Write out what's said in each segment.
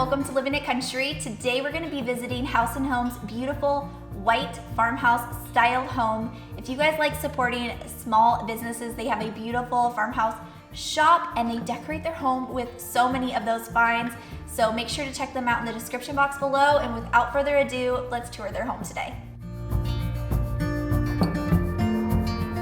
welcome to Living It Country. Today we're going to be visiting House & Holm's beautiful white farmhouse style home. If you guys like supporting small businesses, they have a beautiful farmhouse shop and they decorate their home with so many of those finds. So make sure to check them out in the description box below. And without further ado, let's tour their home today.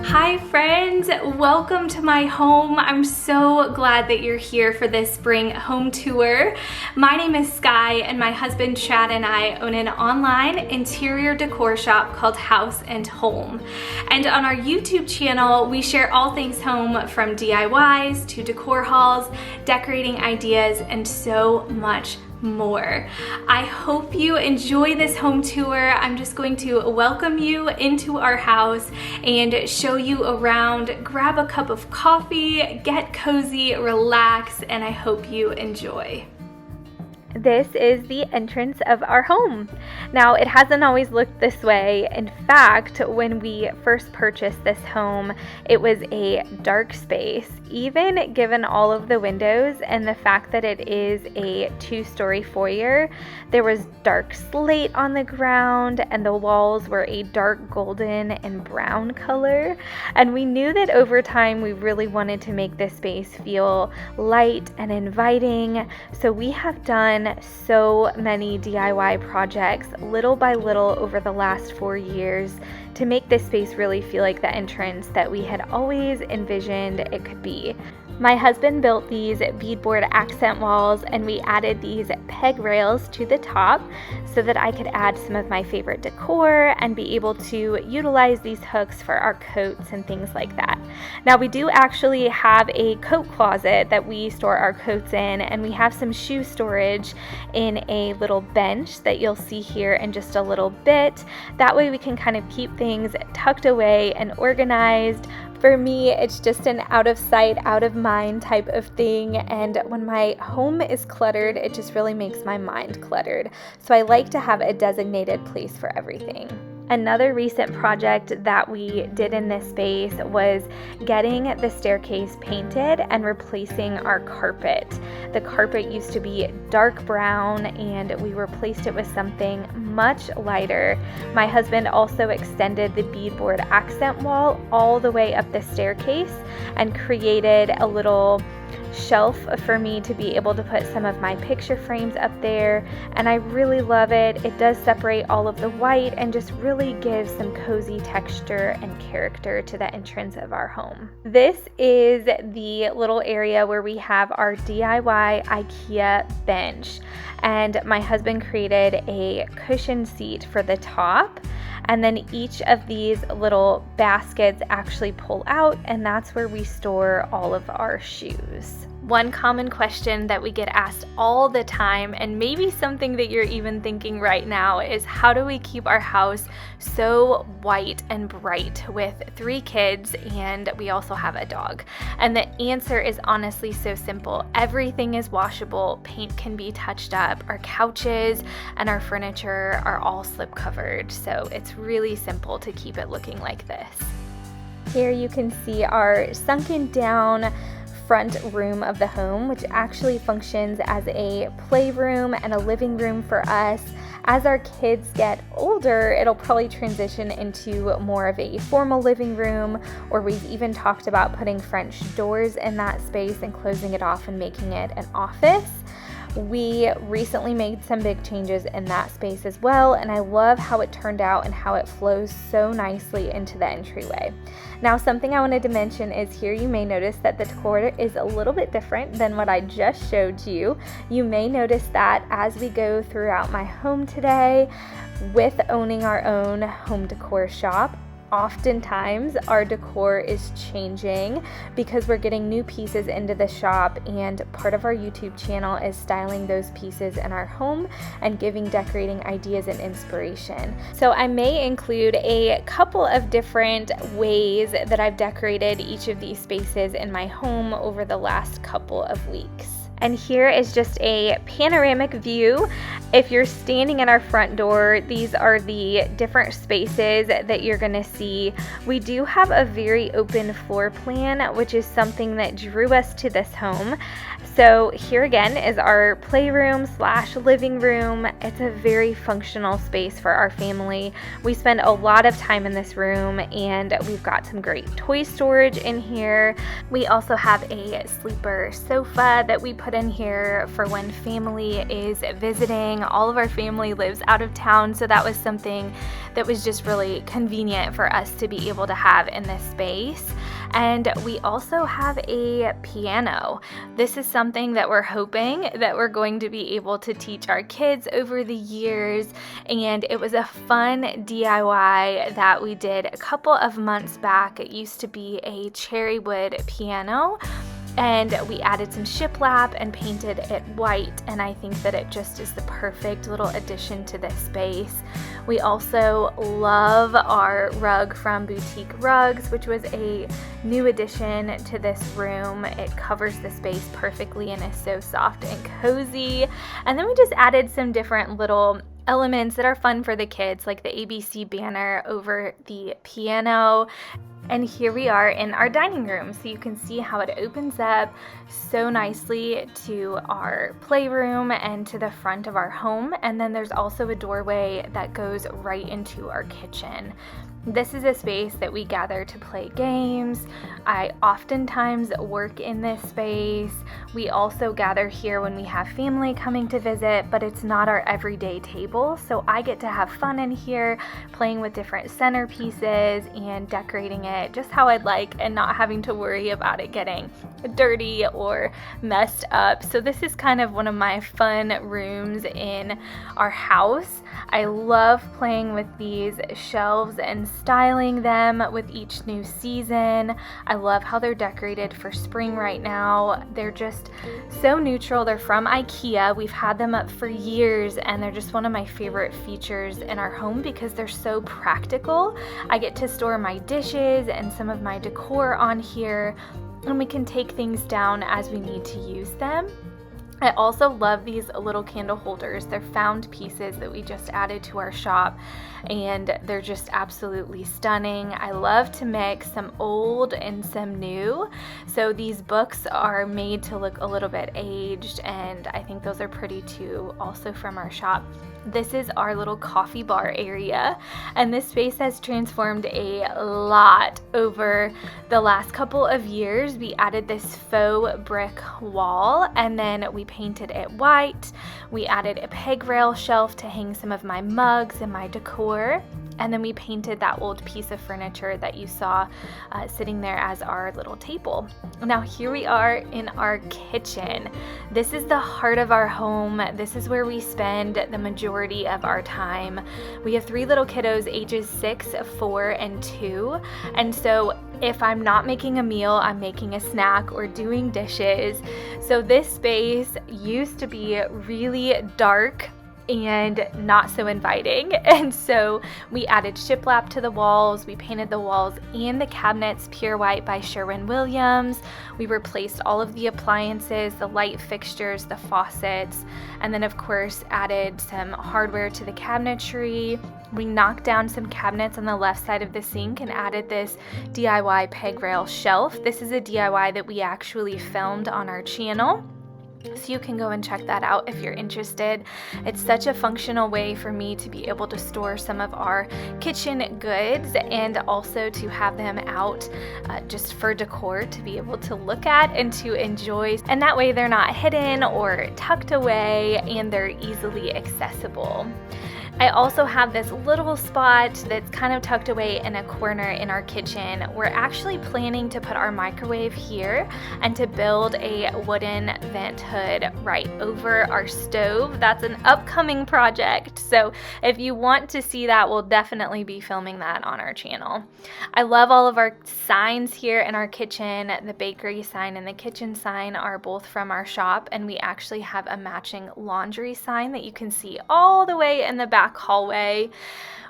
Hi friends, welcome to my home. I'm so glad that you're here for this spring home tour. My name is Sky and my husband Chad and I own an online interior decor shop called House & Holm. And on our YouTube channel, we share all things home from DIYs to decor hauls, decorating ideas, and so much more. I hope you enjoy this home tour. I'm just going to welcome you into our house and show you around. Grab a cup of coffee, get cozy, relax, and I hope you enjoy. This is the entrance of our home. Now, it hasn't always looked this way. In fact, when we first purchased this home, it was a dark space, even given all of the windows and the fact that it is a 2-story foyer. There was dark slate on the ground and the walls were a dark golden and brown color. And we knew that over time, we really wanted to make this space feel light and inviting. So we have done so many DIY projects little by little over the last 4 years to make this space really feel like the entrance that we had always envisioned it could be. My husband built these beadboard accent walls and we added these peg rails to the top so that I could add some of my favorite decor and be able to utilize these hooks for our coats and things like that. Now we do actually have a coat closet that we store our coats in, and we have some shoe storage in a little bench that you'll see here in just a little bit. That way we can kind of keep things tucked away and organized. For me, it's just an out of sight, out of mind type of thing, and when my home is cluttered, it just really makes my mind cluttered. So I like to have a designated place for everything. Another recent project that we did in this space was getting the staircase painted and replacing our carpet. The carpet used to be dark brown and we replaced it with something much lighter. My husband also extended the beadboard accent wall all the way up the staircase and created a little shelf for me to be able to put some of my picture frames up there, and I really love it. It does separate all of the white and just really gives some cozy texture and character to the entrance of our home. This is the little area where we have our DIY IKEA bench, and my husband created a cushion seat for the top. And then each of these little baskets actually pull out, and that's where we store all of our shoes. One common question that we get asked all the time, and maybe something that you're even thinking right now, is how do we keep our house so white and bright with 3 kids and we also have a dog? And the answer is honestly so simple. Everything is washable, paint can be touched up, our couches and our furniture are all slip covered, so it's really simple to keep it looking like this. Here you can see our sunken down front room of the home, which actually functions as a playroom and a living room for us. As our kids get older, it'll probably transition into more of a formal living room, or we've even talked about putting French doors in that space and closing it off and making it an office. We recently made some big changes in that space as well, and I love how it turned out and how it flows so nicely into the entryway. Now, something I wanted to mention is here you may notice that the decor is a little bit different than what I just showed you. You may notice that as we go throughout my home today. With owning our own home decor shop, oftentimes our decor is changing because we're getting new pieces into the shop, and part of our YouTube channel is styling those pieces in our home and giving decorating ideas and inspiration. So I may include a couple of different ways that I've decorated each of these spaces in my home over the last couple of weeks. And here is just a panoramic view. If you're standing at our front door, these are the different spaces that you're gonna see. We do have a very open floor plan, which is something that drew us to this home. So here again is our playroom / living room. It's a very functional space for our family. We spend a lot of time in this room, and we've got some great toy storage in here. We also have a sleeper sofa that we put in here for when family is visiting. All of our family lives out of town, so that was something that was just really convenient for us to be able to have in this space. And we also have a piano. This is something that we're hoping that we're going to be able to teach our kids over the years, and it was a fun DIY that we did a couple of months back. It used to be a cherry wood piano, and we added some shiplap and painted it white, and I think that it just is the perfect little addition to this space. We also love our rug from Boutique Rugs, which was a new addition to this room. It covers the space perfectly and is so soft and cozy. And then we just added some different little elements that are fun for the kids, like the ABC banner over the piano. And here we are in our dining room, so you can see how it opens up so nicely to our playroom and to the front of our home. And then there's also a doorway that goes right into our kitchen. This is a space that we gather to play games. I oftentimes work in this space. We also gather here when we have family coming to visit, but it's not our everyday table. So I get to have fun in here, playing with different centerpieces and decorating it just how I'd like, and not having to worry about it getting dirty or messed up. So this is kind of one of my fun rooms in our house. I love playing with these shelves and styling them with each new season. I love how they're decorated for spring right now. They're just so neutral. They're from IKEA. We've had them up for years, and they're just one of my favorite features in our home because they're so practical. I get to store my dishes and some of my decor on here, and we can take things down as we need to use them. I also love these little candle holders. They're found pieces that we just added to our shop, and they're just absolutely stunning. I love to mix some old and some new. So these books are made to look a little bit aged, and I think those are pretty too, also from our shop. This is our little coffee bar area, and this space has transformed a lot over the last couple of years. We added this faux brick wall, and then we painted it white. We added a peg rail shelf to hang some of my mugs and my decor. And then we painted that old piece of furniture that you saw sitting there as our little table. Now here we are in our kitchen. This is the heart of our home. This is where we spend the majority of our time. We have 3 little kiddos, ages 6, 4, and 2. And so if I'm not making a meal, I'm making a snack or doing dishes. So this space used to be really dark and not so inviting, and so we added shiplap to the walls. We painted the walls and the cabinets pure white by Sherwin-Williams. We replaced all of the appliances, the light fixtures, the faucets, and then of course added some hardware to the cabinetry. We knocked down some cabinets on the left side of the sink and added this DIY peg rail shelf. This is a DIY that we actually filmed on our channel, so you can go and check that out if you're interested. It's such a functional way for me to be able to store some of our kitchen goods, and also to have them out just for decor to be able to look at and to enjoy. And that way they're not hidden or tucked away, and they're easily accessible. I also have this little spot that's kind of tucked away in a corner in our kitchen. We're actually planning to put our microwave here and to build a wooden vent hood right over our stove. That's an upcoming project, so if you want to see that, we'll definitely be filming that on our channel. I love all of our signs here in our kitchen. The bakery sign and the kitchen sign are both from our shop, and we actually have a matching laundry sign that you can see all the way in the back hallway.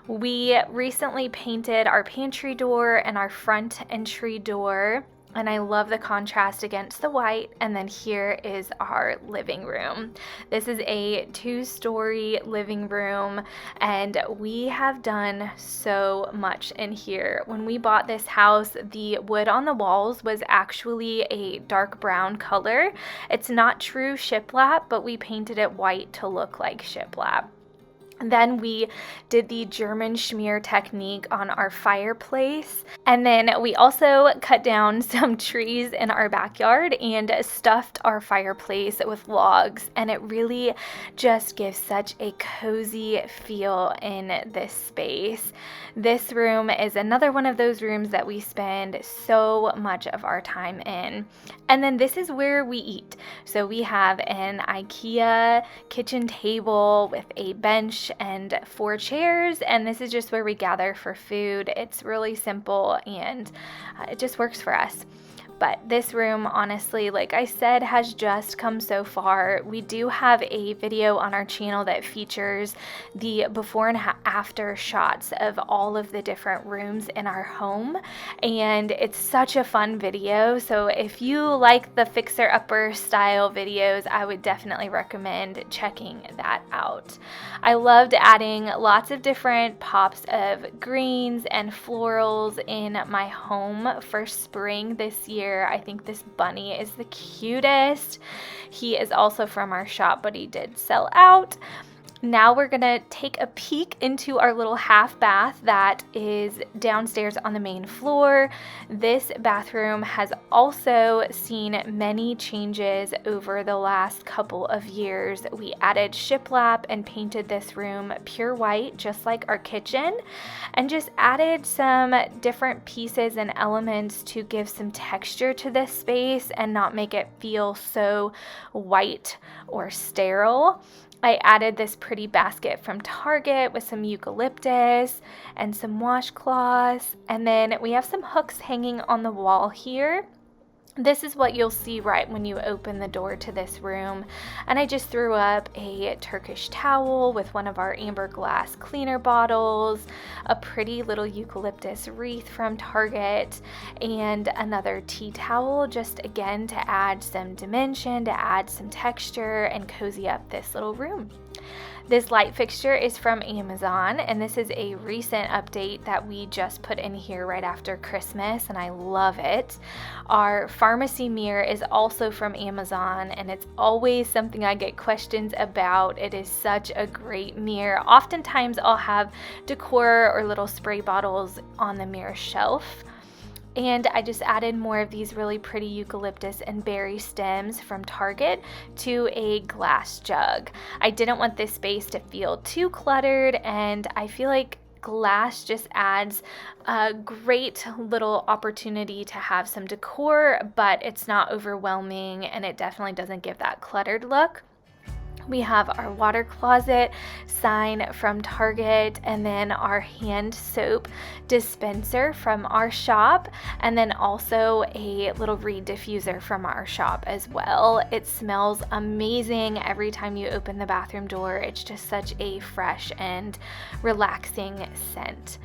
We recently painted our pantry door and our front entry door. and I love the contrast against the white. And then here is our living room. This is a 2-story living room, and we have done so much in here. When we bought this house, the wood on the walls was actually a dark brown color. It's not true shiplap, but we painted it white to look like shiplap. Then we did the German schmear technique on our fireplace. And then we also cut down some trees in our backyard and stuffed our fireplace with logs. And it really just gives such a cozy feel in this space. This room is another one of those rooms that we spend so much of our time in. And then this is where we eat. So we have an IKEA kitchen table with a bench and 4 chairs, and this is just where we gather for food. It's really simple, and it just works for us. But this room, honestly, like I said, has just come so far. We do have a video on our channel that features the before and after shots of all of the different rooms in our home, and it's such a fun video. So if you like the fixer-upper style videos, I would definitely recommend checking that out. I loved adding lots of different pops of greens and florals in my home for spring this year. I think this bunny is the cutest. He is also from our shop, but he did sell out. Now we're gonna take a peek into our little half bath that is downstairs on the main floor. This bathroom has also seen many changes over the last couple of years. We added shiplap and painted this room pure white, just like our kitchen, and just added some different pieces and elements to give some texture to this space and not make it feel so white or sterile. I added this pretty basket from Target with some eucalyptus and some washcloths, and then we have some hooks hanging on the wall here. This is what you'll see right when you open the door to this room. And I just threw up a Turkish towel with one of our amber glass cleaner bottles, a pretty little eucalyptus wreath from Target, and another tea towel, just again to add some dimension, to add some texture and cozy up this little room. This light fixture is from Amazon, and this is a recent update that we just put in here right after Christmas, and I love it. Our pharmacy mirror is also from Amazon, and it's always something I get questions about. It is such a great mirror. Oftentimes I'll have decor or little spray bottles on the mirror shelf. And I just added more of these really pretty eucalyptus and berry stems from Target to a glass jug. I didn't want this space to feel too cluttered, and I feel like glass just adds a great little opportunity to have some decor, but it's not overwhelming, and it definitely doesn't give that cluttered look. We have our water closet sign from Target, and then our hand soap dispenser from our shop, and then also a little reed diffuser from our shop as well. It smells amazing every time you open the bathroom door. It's just such a fresh and relaxing scent.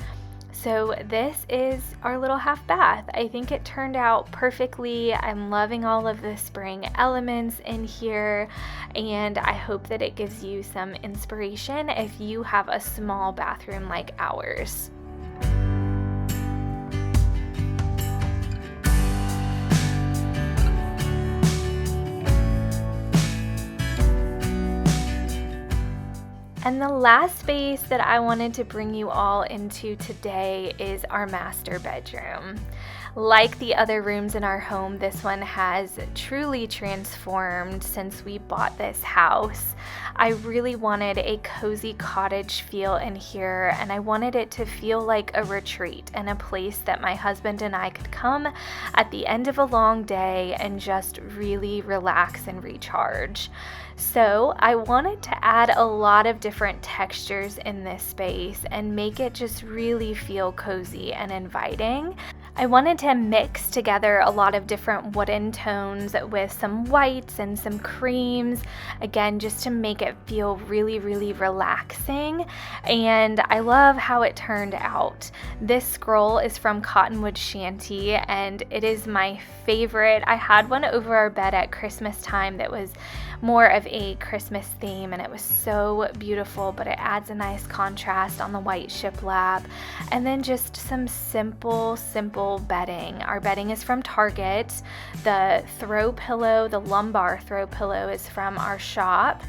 So this is our little half bath. I think it turned out perfectly. I'm loving all of the spring elements in here, and I hope that it gives you some inspiration if you have a small bathroom like ours. And the last space that I wanted to bring you all into today is our master bedroom. Like the other rooms in our home, this one has truly transformed since we bought this house. I really wanted a cozy cottage feel in here, and I wanted it to feel like a retreat and a place that my husband and I could come at the end of a long day and just really relax and recharge. So I wanted to add a lot of different textures in this space and make it just really feel cozy and inviting. I wanted to mix together a lot of different wooden tones with some whites and some creams, again, just to make it feel really, really relaxing. And I love how it turned out. This scroll is from Cottonwood Shanty, and it is my favorite. I had one over our bed at Christmas time that was more of a Christmas theme, and it was so beautiful, but it adds a nice contrast on the white shiplap. And then just some simple bedding. Our bedding is from Target. The throw pillow, the lumbar throw pillow, is from our shop.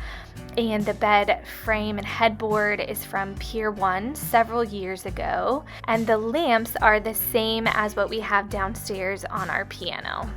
And the bed frame and headboard is from Pier 1 several years ago. And the lamps are the same as what we have downstairs on our piano.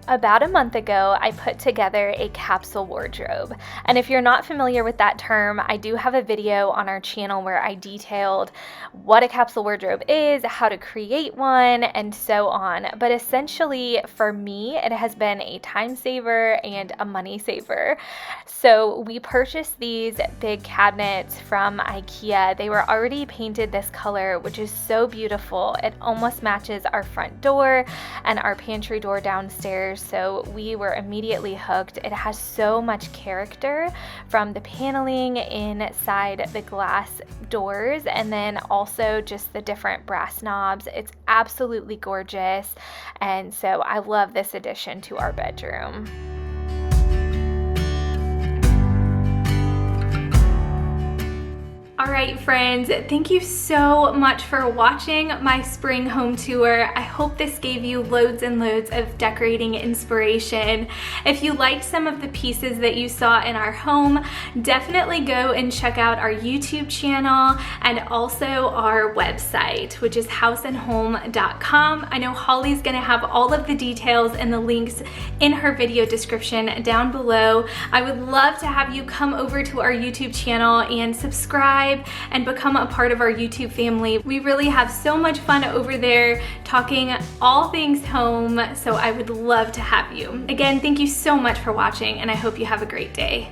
About a month ago, I put together a capsule wardrobe. And if you're not familiar with that term, I do have a video on our channel where I detailed what a capsule wardrobe is, how to create one, and so on. But essentially, for me, it has been a time saver and a money saver. So we purchased these big cabinets from IKEA. They were already painted this color, which is so beautiful. It almost matches our front door and our pantry door downstairs. So we were immediately hooked. It has so much character, from the paneling inside the glass doors and then also just the different brass knobs. It's absolutely gorgeous, and so I love this addition to our bedroom. All right, friends, thank you so much for watching my spring home tour. I hope this gave you loads and loads of decorating inspiration. If you liked some of the pieces that you saw in our home, definitely go and check out our YouTube channel and also our website, which is houseandholm.com. I know Holly's gonna have all of the details and the links in her video description down below. I would love to have you come over to our YouTube channel and subscribe and become a part of our YouTube family. We really have so much fun over there talking all things home, so I would love to have you. Again, thank you so much for watching, and I hope you have a great day.